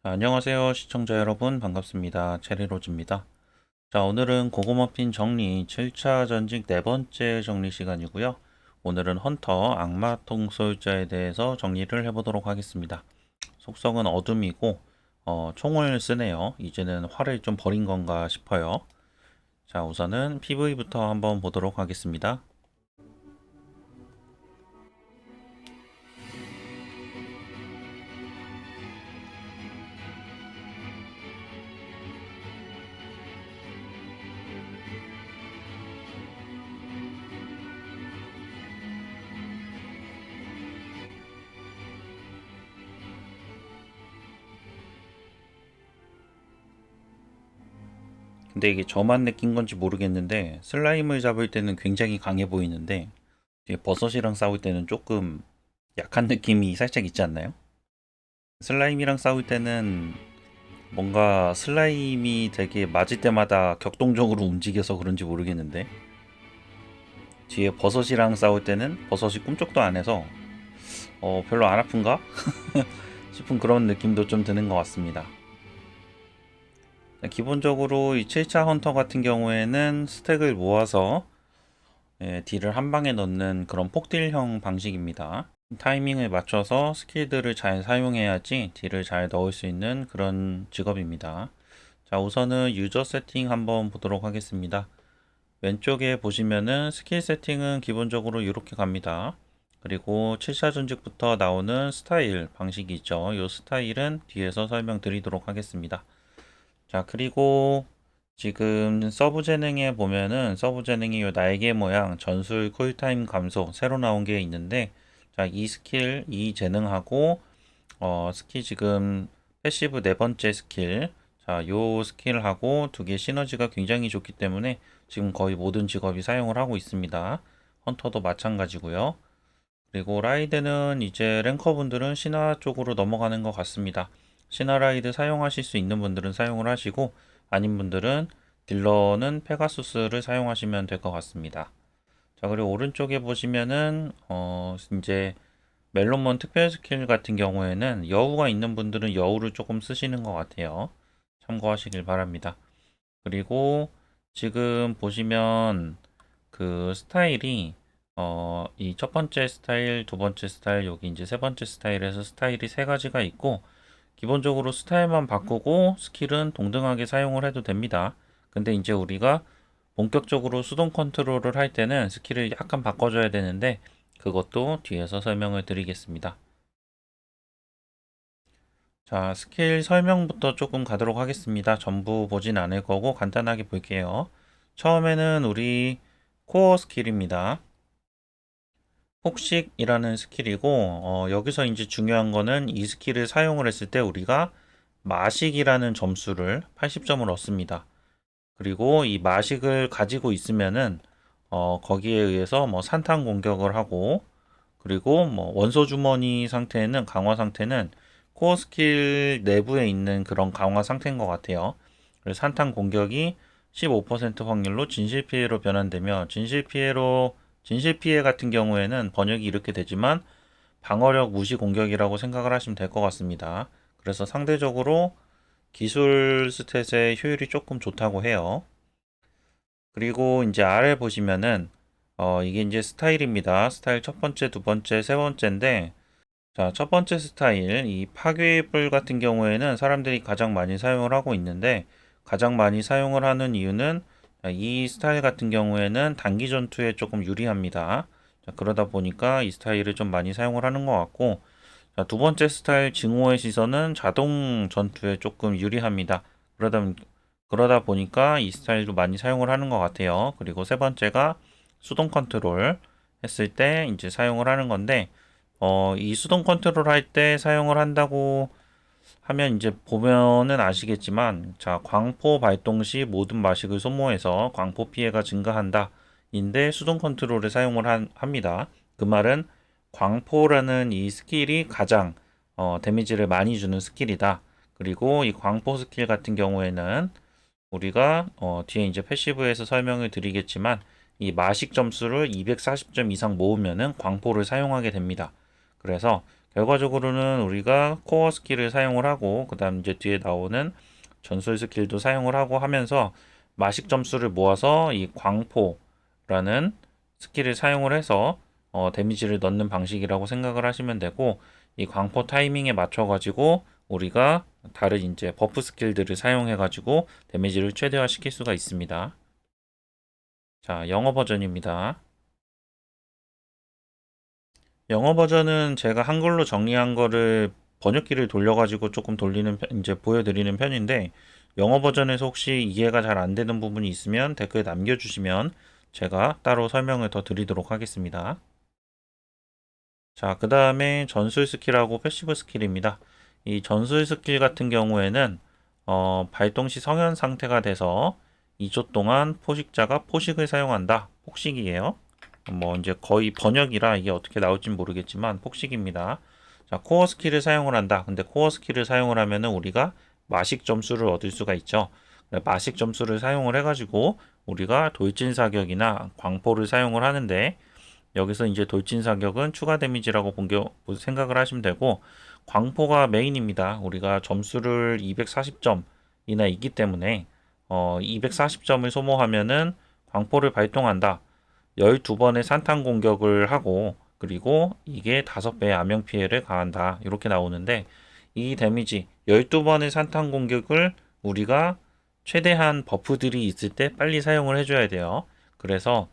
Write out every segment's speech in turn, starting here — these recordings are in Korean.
안녕하세요 시청자 여러분, 반갑습니다. 체리로즈입니다. 자, 오늘은 고구마핀 정리 7차 전직 네 번째 정리 시간이고요. 오늘은 헌터 악마 통솔자에 대해서 정리를 해보도록 하겠습니다. 속성은 어둠이고 총을 쓰네요. 이제는 활을 좀 버린 건가 싶어요. 자, 우선은 PV부터 한번 보도록 하겠습니다. 근데 이게 저만 느낀 건지 모르겠는데 슬라임을 잡을 때는 굉장히 강해 보이는데 버섯이랑 싸울 때는 조금 약한 느낌이 살짝 있지 않나요? 슬라임이랑 싸울 때는 뭔가 슬라임이 되게 맞을 때마다 격동적으로 움직여서 그런지 모르겠는데 뒤에 버섯이랑 싸울 때는 버섯이 꿈쩍도 안 해서 별로 안 아픈가? 싶은 그런 느낌도 좀 드는 것 같습니다. 기본적으로 이 7차 헌터 같은 경우에는 스택을 모아서 딜을 한 방에 넣는 그런 폭딜형 방식입니다. 타이밍을 맞춰서 스킬들을 잘 사용해야지 딜을 잘 넣을 수 있는 그런 직업입니다. 자, 우선은 유저 세팅 한번 보도록 하겠습니다. 왼쪽에 보시면은 스킬 세팅은 기본적으로 이렇게 갑니다. 그리고 7차 전직부터 나오는 스타일 방식이 있죠. 이 스타일은 뒤에서 설명드리도록 하겠습니다. 자, 그리고 지금 서브 재능에 보면은 서브 재능이 이 날개 모양 전술 쿨타임 감소 새로 나온 게 있는데, 자, 이 스킬, 이 재능하고 스킬 지금 패시브 네 번째 스킬, 자, 요 스킬하고 두 개 시너지가 굉장히 좋기 때문에 지금 거의 모든 직업이 사용을 하고 있습니다. 헌터도 마찬가지고요. 그리고 라이드는 이제 랭커분들은 신화 쪽으로 넘어가는 것 같습니다. 신화 라이드 사용하실 수 있는 분들은 사용을 하시고, 아닌 분들은 딜러는 페가수스를 사용하시면 될 것 같습니다. 자, 그리고 오른쪽에 보시면은 이제 멜론몬 특별 스킬 같은 경우에는 여우가 있는 분들은 여우를 조금 쓰시는 것 같아요. 참고하시길 바랍니다. 그리고 지금 보시면 그 스타일이 이 첫 번째 스타일, 두 번째 스타일, 여기 이제 세 번째 스타일에서 스타일이 세 가지가 있고, 기본적으로 스타일만 바꾸고 스킬은 동등하게 사용을 해도 됩니다. 근데 이제 우리가 본격적으로 수동 컨트롤을 할 때는 스킬을 약간 바꿔줘야 되는데, 그것도 뒤에서 설명을 드리겠습니다. 자, 스킬 설명부터 조금 가도록 하겠습니다. 전부 보진 않을 거고 간단하게 볼게요. 처음에는 우리 코어 스킬입니다. 폭식이라는 스킬이고, 여기서 이제 중요한 거는 이 스킬을 사용을 했을 때 우리가 마식이라는 점수를 80점을 얻습니다. 그리고 이 마식을 가지고 있으면은 거기에 의해서 뭐 산탄 공격을 하고, 그리고 뭐 원소 주머니 상태는 강화 상태는 코어 스킬 내부에 있는 그런 강화 상태인 것 같아요. 그래서 산탄 공격이 15% 확률로 진실 피해로 변환되며, 진실 피해 같은 경우에는 번역이 이렇게 되지만 방어력 무시 공격이라고 생각을 하시면 될 것 같습니다. 그래서 상대적으로 기술 스탯의 효율이 조금 좋다고 해요. 그리고 이제 아래 보시면은 이게 이제 스타일입니다. 스타일 첫 번째, 두 번째, 세 번째인데, 자, 첫 번째 스타일 이 파괴의 뿔 같은 경우에는 사람들이 가장 많이 사용을 하고 있는데, 가장 많이 사용을 하는 이유는 이 스타일 같은 경우에는 단기 전투에 조금 유리합니다. 자, 그러다 보니까 이 스타일을 좀 많이 사용을 하는 것 같고, 자, 두 번째 스타일 증오의 시선은 자동 전투에 조금 유리합니다. 그러다 보니까 이 스타일도 많이 사용을 하는 것 같아요. 그리고 세 번째가 수동 컨트롤 했을 때 이제 사용을 하는 건데, 이 수동 컨트롤 할 때 사용을 한다고 하면 이제 보면은 아시겠지만, 자, 광포 발동 시 모든 마식을 소모해서 광포 피해가 증가한다. 인데 수동 컨트롤을 사용을 합니다. 그 말은 광포라는 이 스킬이 가장 데미지를 많이 주는 스킬이다. 그리고 이 광포 스킬 같은 경우에는 우리가 뒤에 이제 패시브에서 설명을 드리겠지만, 이 마식 점수를 240점 이상 모으면은 광포를 사용하게 됩니다. 그래서 결과적으로는 우리가 코어 스킬을 사용을 하고 그 다음 이제 뒤에 나오는 전술 스킬도 사용을 하고 하면서 마식 점수를 모아서 이 광포라는 스킬을 사용을 해서 데미지를 넣는 방식이라고 생각을 하시면 되고, 이 광포 타이밍에 맞춰 가지고 우리가 다른 이제 버프 스킬들을 사용해 가지고 데미지를 최대화 시킬 수가 있습니다. 자, 영어 버전입니다. 영어 버전은 제가 한글로 정리한 거를 번역기를 돌려가지고 조금 돌리는 이제 보여드리는 편인데, 영어 버전에서 혹시 이해가 잘 안 되는 부분이 있으면 댓글에 남겨주시면 제가 따로 설명을 더 드리도록 하겠습니다. 자, 그 다음에 전술 스킬하고 패시브 스킬입니다. 이 전술 스킬 같은 경우에는 발동 시 성현 상태가 돼서 2초 동안 포식자가 포식을 사용한다. 폭식이에요. 뭐 이제 거의 번역이라 이게 어떻게 나올지 모르겠지만 폭식입니다. 자, 코어 스킬을 사용을 한다. 근데 코어 스킬을 사용을 하면은 우리가 마식 점수를 얻을 수가 있죠. 마식 점수를 사용을 해가지고 우리가 돌진 사격이나 광포를 사용을 하는데, 여기서 이제 돌진 사격은 추가 데미지라고 생각을 하시면 되고, 광포가 메인입니다. 우리가 점수를 240점이나 있기 때문에 240점을 소모하면은 광포를 발동한다. 12번의 산탄 공격을 하고, 그리고 이게 5배의 암영 피해를 가한다. 이렇게 나오는데, 이 데미지 12번의 산탄 공격을 우리가 최대한 버프들이 있을 때 빨리 사용을 해줘야 돼요. 그래서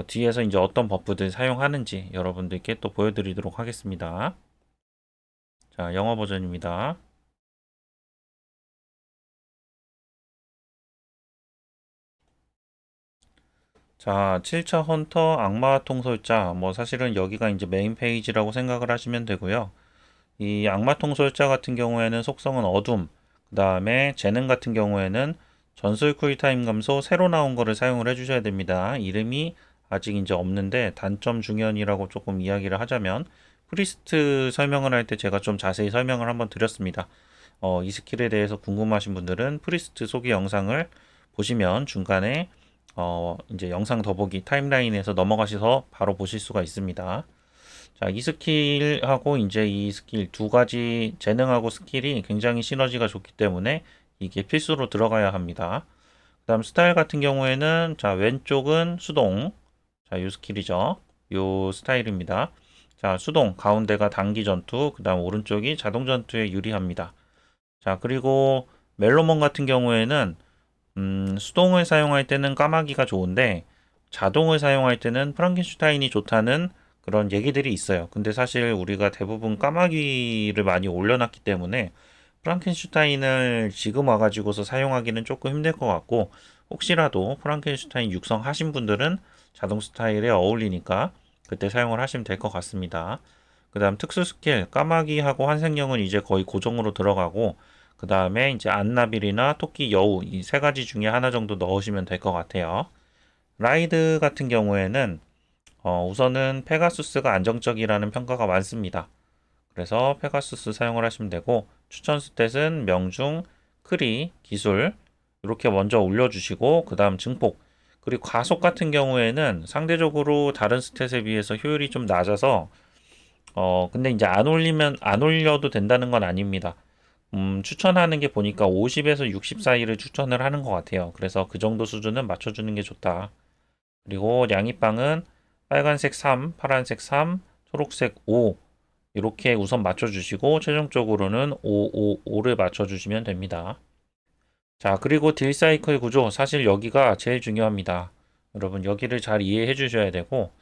뒤에서 이제 어떤 버프들 사용하는지 여러분들께 또 보여드리도록 하겠습니다. 자, 영어 버전입니다. 자, 7차 헌터 악마 통솔자. 뭐 사실은 여기가 이제 메인 페이지라고 생각을 하시면 되고요. 이 악마 통솔자 같은 경우에는 속성은 어둠, 그 다음에 재능 같은 경우에는 전술 쿨타임 감소 새로 나온 거를 사용을 해주셔야 됩니다. 이름이 아직 이제 없는데, 단점 중연이라고 조금 이야기를 하자면, 프리스트 설명을 할 때 제가 좀 자세히 설명을 한번 드렸습니다. 이 스킬에 대해서 궁금하신 분들은 프리스트 소개 영상을 보시면 중간에 이제 영상 더보기 타임라인에서 넘어가셔서 바로 보실 수가 있습니다. 자, 이 스킬하고 이제 이 스킬 두 가지 재능하고 스킬이 굉장히 시너지가 좋기 때문에 이게 필수로 들어가야 합니다. 그 다음 스타일 같은 경우에는, 자, 왼쪽은 수동. 자, 요 스킬이죠. 요 스타일입니다. 자, 수동, 가운데가 단기 전투, 그 다음 오른쪽이 자동 전투에 유리합니다. 자, 그리고 멜로몬 같은 경우에는 수동을 사용할 때는 까마귀가 좋은데 자동을 사용할 때는 프랑켄슈타인이 좋다는 그런 얘기들이 있어요. 근데 사실 우리가 대부분 까마귀를 많이 올려놨기 때문에 프랑켄슈타인을 지금 와가지고서 사용하기는 조금 힘들 것 같고, 혹시라도 프랑켄슈타인 육성하신 분들은 자동 스타일에 어울리니까 그때 사용을 하시면 될 것 같습니다. 그 다음 특수 스킬, 까마귀하고 환생령은 이제 거의 고정으로 들어가고, 그 다음에 이제 안나빌이나 토끼 여우 이 세 가지 중에 하나 정도 넣으시면 될 것 같아요. 라이드 같은 경우에는 우선은 페가수스가 안정적이라는 평가가 많습니다. 그래서 페가수스 사용을 하시면 되고, 추천 스탯은 명중, 크리, 기술 이렇게 먼저 올려주시고, 그 다음 증폭, 그리고 가속 같은 경우에는 상대적으로 다른 스탯에 비해서 효율이 좀 낮아서 근데 이제 안 올려도 된다는 건 아닙니다. 추천하는 게 보니까 50에서 60 사이를 추천을 하는 것 같아요. 그래서 그 정도 수준은 맞춰주는 게 좋다. 그리고 양이빵은 빨간색 3, 파란색 3, 초록색 5 이렇게 우선 맞춰주시고, 최종적으로는 5를 맞춰주시면 됩니다. 자, 그리고 딜 사이클 구조, 사실 여기가 제일 중요합니다. 여러분 여기를 잘 이해해 주셔야 되고,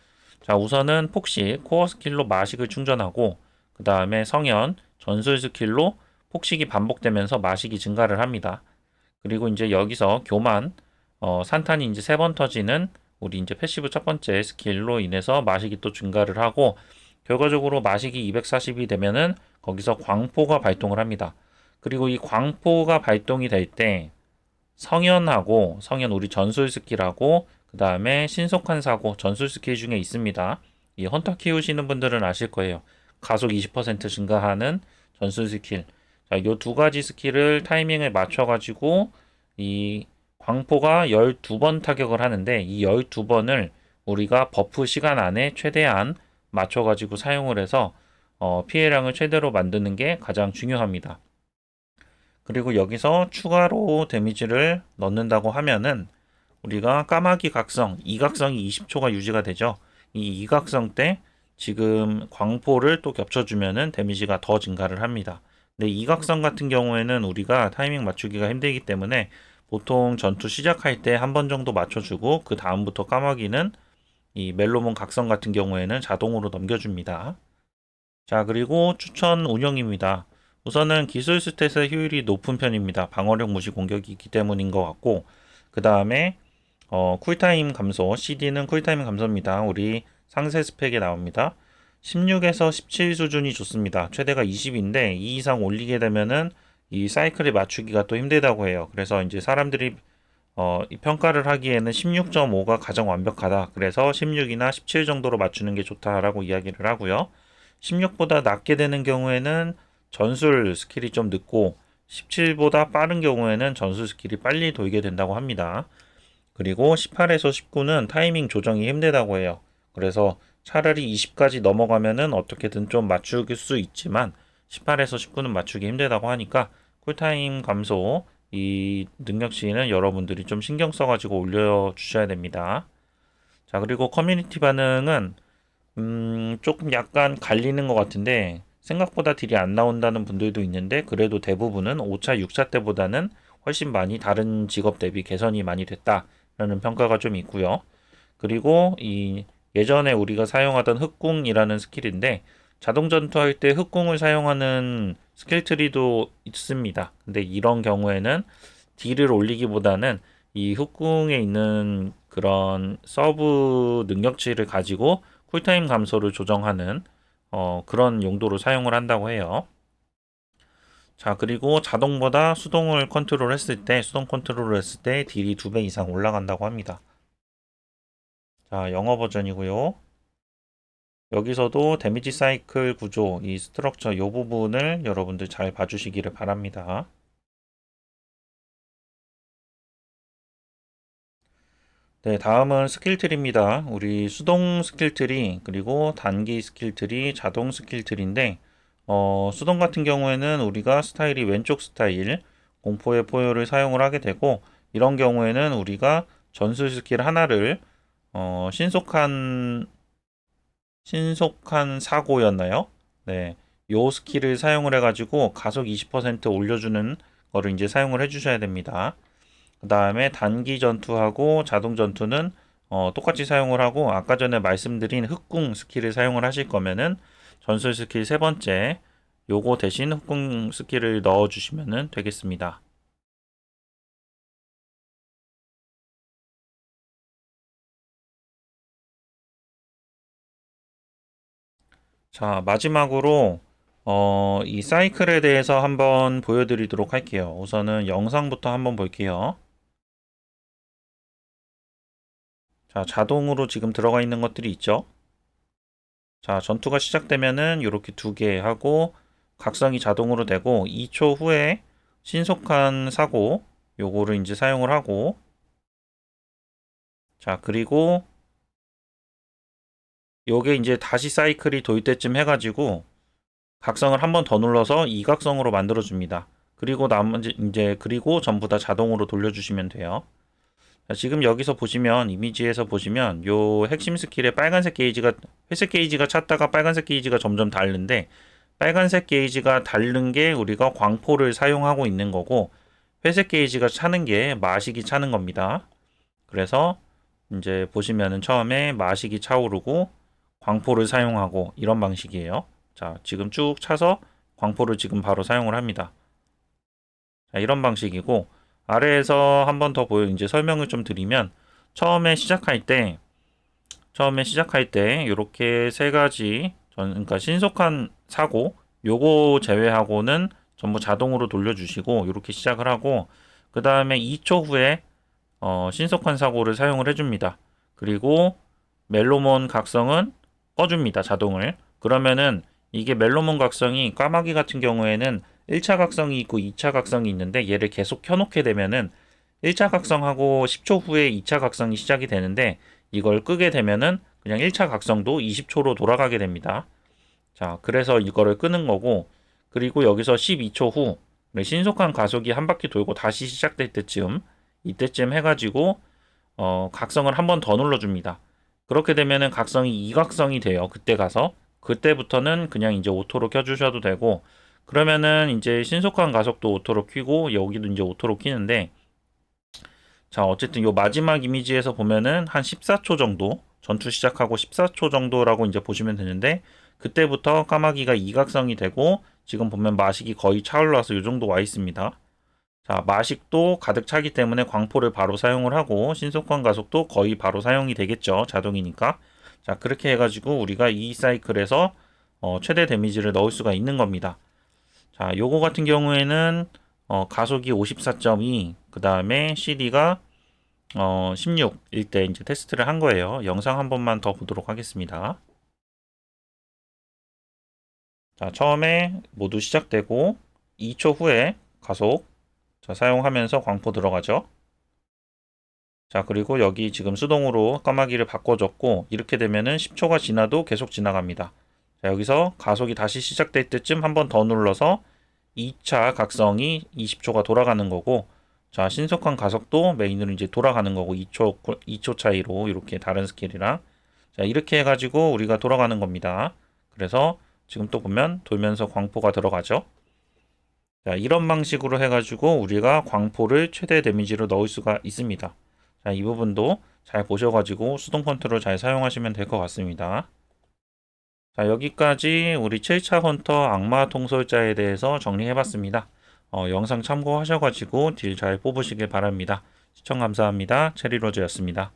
자, 우선은 폭식, 코어 스킬로 마식을 충전하고, 그 다음에 성현, 전술 스킬로 폭식이 반복되면서 마식이 증가를 합니다. 그리고 이제 여기서 교만, 산탄이 이제 3번 터지는 우리 이제 패시브 첫 번째 스킬로 인해서 마식이 또 증가를 하고, 결과적으로 마식이 240이 되면은 거기서 광포가 발동을 합니다. 그리고 이 광포가 발동이 될 때 성현 우리 전술 스킬하고 그 다음에 신속한 사고 전술 스킬 중에 있습니다. 이 헌터 키우시는 분들은 아실 거예요. 가속 20% 증가하는 전술 스킬. 자, 요 두 가지 스킬을 타이밍을 맞춰가지고 이 광포가 12번 타격을 하는데, 이 12번을 우리가 버프 시간 안에 최대한 맞춰가지고 사용을 해서 피해량을 최대로 만드는 게 가장 중요합니다. 그리고 여기서 추가로 데미지를 넣는다고 하면은 우리가 까마귀 각성, 이각성이 20초가 유지가 되죠. 이 이각성 때 지금 광포를 또 겹쳐주면은 데미지가 더 증가를 합니다. 근데 이각성 같은 경우에는 우리가 타이밍 맞추기가 힘들기 때문에 보통 전투 시작할 때 한 번 정도 맞춰주고 그 다음부터 까마귀는 이 멜로몬 각성 같은 경우에는 자동으로 넘겨줍니다. 자, 그리고 추천 운영입니다. 우선은 기술 스탯의 효율이 높은 편입니다. 방어력 무시 공격이 있기 때문인 것 같고, 그 다음에 쿨타임 감소, CD는 쿨타임 감소입니다. 우리 상세 스펙에 나옵니다. 16에서 17 수준이 좋습니다. 최대가 20인데 이 이상 올리게 되면은 이 사이클에 맞추기가 또 힘들다고 해요. 그래서 이제 사람들이 이 평가를 하기에는 16.5가 가장 완벽하다. 그래서 16이나 17 정도로 맞추는 게 좋다라고 이야기를 하고요. 16보다 낮게 되는 경우에는 전술 스킬이 좀 늦고 17보다 빠른 경우에는 전술 스킬이 빨리 돌게 된다고 합니다. 그리고 18에서 19는 타이밍 조정이 힘들다고 해요. 그래서 차라리 20까지 넘어가면은 어떻게든 좀 맞출 수 있지만 18에서 19는 맞추기 힘들다고 하니까 쿨타임 감소 이 능력치는 여러분들이 좀 신경 써가지고 올려주셔야 됩니다. 자, 그리고 커뮤니티 반응은 조금 약간 갈리는 것 같은데 생각보다 딜이 안 나온다는 분들도 있는데 그래도 대부분은 5차, 6차 때보다는 훨씬 많이 다른 직업 대비 개선이 많이 됐다라는 평가가 좀 있고요. 그리고 이 예전에 우리가 사용하던 흑궁이라는 스킬인데 자동 전투할 때 흑궁을 사용하는 스킬 트리도 있습니다. 근데 이런 경우에는 딜을 올리기보다는 이 흑궁에 있는 그런 서브 능력치를 가지고 쿨타임 감소를 조정하는 그런 용도로 사용을 한다고 해요. 자, 그리고 자동보다 수동을 컨트롤 했을 때, 수동 컨트롤을 했을 때 딜이 2배 이상 올라간다고 합니다. 자, 영어 버전이고요. 여기서도 데미지 사이클 구조, 이 스트럭처 이 부분을 여러분들 잘 봐주시기를 바랍니다. 네, 다음은 스킬트리입니다. 우리 수동 스킬트리, 그리고 단기 스킬트리, 자동 스킬트리인데, 수동 같은 경우에는 우리가 스타일이 왼쪽 스타일, 공포의 포효를 사용을 하게 되고, 이런 경우에는 우리가 전술 스킬 하나를, 신속한 사고였나요? 네, 요 스킬을 사용을 해가지고 가속 20% 올려주는 거를 이제 사용을 해주셔야 됩니다. 그 다음에 단기 전투하고 자동 전투는 똑같이 사용을 하고 아까 전에 말씀드린 흑궁 스킬을 사용을 하실 거면은 전술 스킬 세 번째 요거 대신 흑궁 스킬을 넣어 주시면 되겠습니다. 자, 마지막으로 이 사이클에 대해서 한번 보여드리도록 할게요. 우선은 영상부터 한번 볼게요. 자, 자동으로 지금 들어가 있는 것들이 있죠. 자, 전투가 시작되면은 이렇게 두 개 하고 각성이 자동으로 되고 2초 후에 신속한 사고 요거를 이제 사용을 하고 자, 그리고 요게 이제 다시 사이클이 돌 때쯤 해가지고 각성을 한 번 더 눌러서 이각성으로 만들어 줍니다. 그리고 나머지 이제 그리고 전부 다 자동으로 돌려주시면 돼요. 자, 지금 여기서 보시면 이미지에서 보시면 요 핵심 스킬에 빨간색 게이지가 회색 게이지가 찼다가 빨간색 게이지가 점점 닳는데 빨간색 게이지가 닳는 게 우리가 광포를 사용하고 있는 거고 회색 게이지가 차는 게 마식이 차는 겁니다. 그래서 이제 보시면은 처음에 마식이 차오르고 광포를 사용하고 이런 방식이에요. 자, 지금 쭉 차서 광포를 지금 바로 사용을 합니다. 자, 이런 방식이고 아래에서 한 번 더 이제 설명을 좀 드리면 처음에 시작할 때 이렇게 세 가지 그러니까 신속한 사고 요거 제외하고는 전부 자동으로 돌려주시고 이렇게 시작을 하고 그 다음에 2초 후에 신속한 사고를 사용을 해줍니다. 그리고 멜로몬 각성은 꺼줍니다. 자동을. 그러면은 이게 멜로몬 각성이 까마귀 같은 경우에는 1차 각성이 있고 2차 각성이 있는데 얘를 계속 켜놓게 되면은 1차 각성하고 10초 후에 2차 각성이 시작이 되는데 이걸 끄게 되면은 그냥 1차 각성도 20초로 돌아가게 됩니다. 자, 그래서 이거를 끄는 거고, 그리고 여기서 12초 후 신속한 가속이 한 바퀴 돌고 다시 시작될 때쯤, 이때쯤 해가지고 각성을 한 번 더 눌러줍니다. 그렇게 되면은 각성이 이각성이 돼요. 그때 가서 그때부터는 그냥 이제 오토로 켜주셔도 되고, 그러면은 이제 신속한 가속도 오토로 켜고 여기도 이제 오토로 켜는데, 자, 어쨌든 요 마지막 이미지에서 보면은 한 14초 정도, 전투 시작하고 14초 정도라고 이제 보시면 되는데, 그때부터 까마귀가 이각성이 되고, 지금 보면 마식이 거의 차올라서 요 정도 와 있습니다. 자, 마식도 가득 차기 때문에 광포를 바로 사용을 하고, 신속한 가속도 거의 바로 사용이 되겠죠. 자동이니까. 자, 그렇게 해가지고 우리가 이 사이클에서 최대 데미지를 넣을 수가 있는 겁니다. 자, 요거 같은 경우에는 가속이 54.2, 그 다음에 CD가 16일 때 이제 테스트를 한 거예요. 영상 한 번만 더 보도록 하겠습니다. 자, 처음에 모두 시작되고 2초 후에 가속 자, 사용하면서 광포 들어가죠. 자, 그리고 여기 지금 수동으로 까마귀를 바꿔줬고 이렇게 되면은 10초가 지나도 계속 지나갑니다. 자, 여기서 가속이 다시 시작될 때쯤 한 번 더 눌러서 2차 각성이 20초가 돌아가는 거고, 자, 신속한 가속도 메인으로 이제 돌아가는 거고 2초 차이로 이렇게 다른 스킬이랑 자, 이렇게 해가지고 우리가 돌아가는 겁니다. 그래서 지금 또 보면 돌면서 광포가 들어가죠. 자, 이런 방식으로 해가지고 우리가 광포를 최대 데미지로 넣을 수가 있습니다. 자, 이 부분도 잘 보셔가지고 수동 컨트롤 잘 사용하시면 될 것 같습니다. 자, 여기까지 우리 7차 헌터 악마 통솔자에 대해서 정리해봤습니다. 영상 참고하셔가지고 딜 잘 뽑으시길 바랍니다. 시청 감사합니다. 체리로즈였습니다.